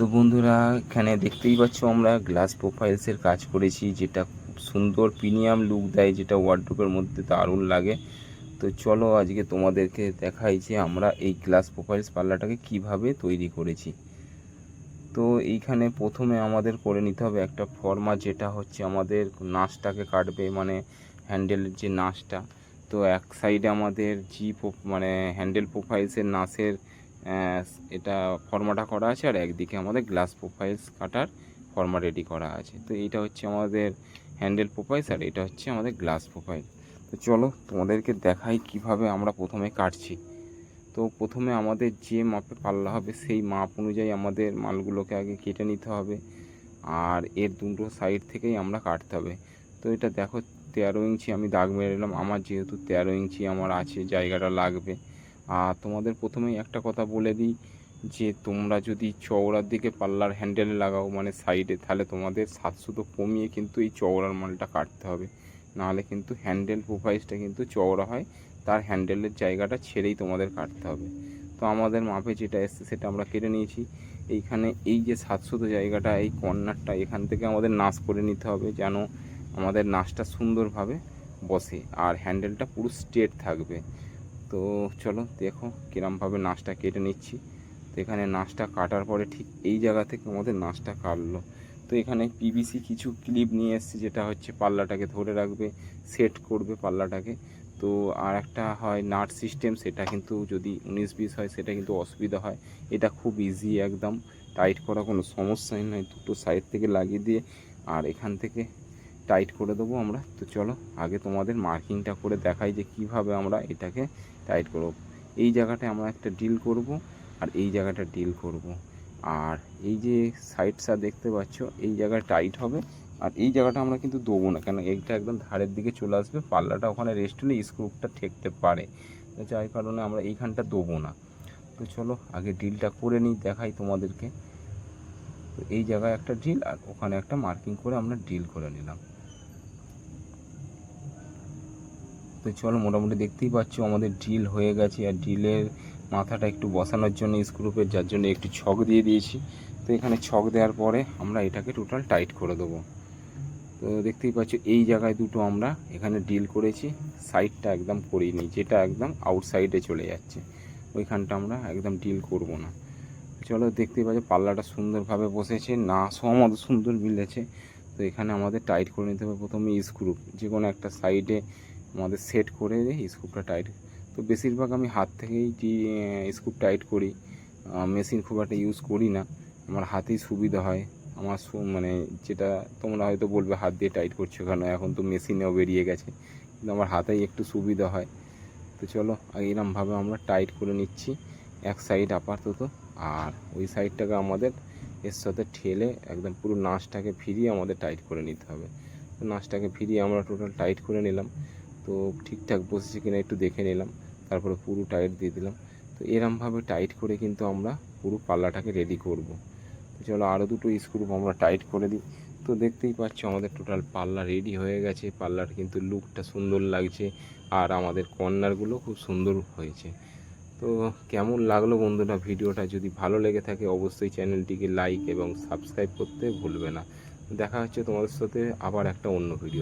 তো বন্ধুরা, এখানে দেখতেই পাচ্ছ আমরা গ্লাস প্রোফাইলসের কাজ করেছি, যেটা খুব সুন্দর প্রিমিয়াম লুক দেয়, যেটা ওয়ার্ডরোবের মধ্যে দারুণ লাগে। তো চলো আজকে তোমাদেরকে দেখাই যে আমরা এই গ্লাস প্রোফাইলস পাল্লাটাকে কিভাবে তৈরি করেছি। তো এইখানে প্রথমে আমাদের করে নিতে হবে একটা ফর্মা, যেটা হচ্ছে আমাদের নাচটাকে কাটবে, মানে হ্যান্ডেলের যে নাচটা। তো এক সাইডে আমাদের মানে হ্যান্ডেল প্রোফাইলসের নাচের এটা ফর্মাটা করা আছে, আর একদিকে আমাদের গ্লাস প্রোফাইলস কাটার ফর্মা রেডি করা আছে। তো এইটা হচ্ছে আমাদের হ্যান্ডেল প্রোফাইলস, আর এটা হচ্ছে আমাদের গ্লাস প্রোফাইল। তো চলো তোমাদেরকে দেখাই কিভাবে আমরা প্রথমে কাটছি। তো প্রথমে আমাদের যে মাপে পাল্লা হবে সেই মাপ অনুযায়ী আমাদের মালগুলোকে আগে কেটে নিতে হবে, আর এর দুটো সাইড থেকেই আমরা কাটতে হবে। তো এটা দেখো 13 ইঞ্চি আমি দাগ মেরে নিলাম, আমার যেহেতু 13 ইঞ্চি আমার আছে, জায়গাটা লাগবে। আর তোমাদের প্রথমেই একটা কথা বলে দিই যে তোমরা যদি চওড়ার দিকে পাল্লার হ্যান্ডেলে লাগাও, মানে সাইডে, তাহলে তোমাদের 700 কমিয়ে কিন্তু এই চওড়ার মালটা কাটতে হবে, নাহলে কিন্তু হ্যান্ডেল প্রোফাইলসটা কিন্তু চওড়া হয়, তার হ্যান্ডেলের জায়গাটা ছেড়েই তোমাদের কাটতে হবে। তো আমাদের মাপে যেটা এসছে সেটা আমরা কেটে নিয়েছি। এইখানে এই যে 700 জায়গাটা, এই কর্নারটা, এখান থেকে আমাদের নাচ করে নিতে হবে, যেন আমাদের নাচটা সুন্দরভাবে বসে আর হ্যান্ডেলটা পুরো স্ট্রেট থাকবে। তো চলো দেখো কীরমভাবে নাচটা কেটে নিচ্ছি। তো এখানে নাচটা কাটার পরে ঠিক এই জায়গা থেকে আমাদের নাচটা কাটলো। তো এখানে পিভিসি কিছু ক্লিপ নিয়ে এসেছি, যেটা হচ্ছে পাল্লাটাকে ধরে রাখবে, সেট করবে পাল্লাটাকে। তো আর একটা হয় নাট সিস্টেম, সেটা কিন্তু যদি 19-20 হয় সেটা কিন্তু অসুবিধা হয়। এটা খুব ইজি, একদম টাইট করা কোনো সমস্যাই নয়, দুটো সাইড থেকে লাগিয়ে দিয়ে আর এখান থেকে টাইট করে দেবো আমরা। তো চলো আগে তোমাদের মার্কিংটা করে দেখাই যে কিভাবে আমরা এটাকে টাইট করব। এই জায়গাটায় আমরা একটা ডিল করব, আর এই জায়গাটা ডিল করব, আর এই যে সাইডটা দেখতে পাচ্ছ এই জায়গায় টাইট হবে, আর এই জায়গাটা আমরা কিন্তু দেবো না, কেন এইটা একদম ধারের দিকে চলে আসবে, পাল্লাটা ওখানে রেস্ট হলে স্ক্রুপটা ঠেকতে পারে, তো যার কারণে আমরা এইখানটা দেবো না। তো চলো আগে ডিলটা করে নিই, দেখাই তোমাদেরকে। তো এই জায়গায় একটা ডিল আর ওখানে একটা মার্কিং করে আমরা ডিল করে নিলাম। তো চলো মোটামুটি দেখতেই পাচ্ছ আমাদের ড্রিল হয়ে গেছে, আর ড্রিলের মাথাটা একটু বসানোর জন্য স্ক্রুপের, যার জন্য একটু ছক দিয়ে দিয়েছি। তো এখানে ছক দেওয়ার পরে আমরা এটাকে টোটাল টাইট করে দেবো। তো দেখতেই পাচ্ছ এই জায়গায় দুটো আমরা এখানে ড্রিল করেছি, সাইডটা একদম করিনি, যেটা একদম আউটসাইডে চলে যাচ্ছে ওইখানটা আমরা একদম ড্রিল করব না। চলো দেখতেই পাচ্ছ পাল্লাটা সুন্দরভাবে বসেছে, নাচও আমাদের সুন্দর মিলেছে। তো এখানে আমাদের টাইট করে নিতে হবে প্রথমে স্ক্রু, যে কোনো একটা সাইডে আমাদের সেট করে স্ক্রুটা টাইট। তো বেশিরভাগ আমি হাত থেকেই স্ক্রু টাইট করি, মেশিন খুব একটা ইউজ করি না, আমার হাতেই সুবিধা হয়। আমার মানে যেটা তোমরা হয়তো বলবে হাত দিয়ে টাইট করছো কেন, এখন তো মেশিনেও বেরিয়ে গেছে, কিন্তু আমার হাতেই একটু সুবিধা হয়। তো চলো এরমভাবে আমরা টাইট করে নিচ্ছি এক সাইড আপাতত, আর ওই সাইডটাকে আমাদের এর সাথে ঠেলে একদম পুরো নাচটাকে ফিরিয়ে আমাদের টাইট করে নিতে হবে। তো নাচটাকে ফিরিয়ে আমরা টোটাল টাইট করে নিলাম। তো ঠিকঠাক বসেছে কিনা একটু দেখে নিলাম, তারপরে পুরো টাইট দিয়ে দিলাম। তো এরমভাবে টাইট করে কিন্তু আমরা পুরো পাল্লাটাকে রেডি করব। তো চলো আরও দুটো স্ক্রু আমরা টাইট করে দিই। তো দেখতেই পাচ্ছ আমাদের টোটাল পাল্লা রেডি হয়ে গেছে, পাল্লার কিন্তু লুকটা সুন্দর লাগছে, আর আমাদের কর্নারগুলো খুব সুন্দর হয়েছে। তো কেমন লাগলো বন্ধুরা ভিডিওটা? যদি ভালো লেগে থাকে অবশ্যই চ্যানেলটিকে লাইক এবং সাবস্ক্রাইব করতে ভুলবে না। দেখা হচ্ছে তোমাদের সাথে আবার একটা অন্য ভিডিও।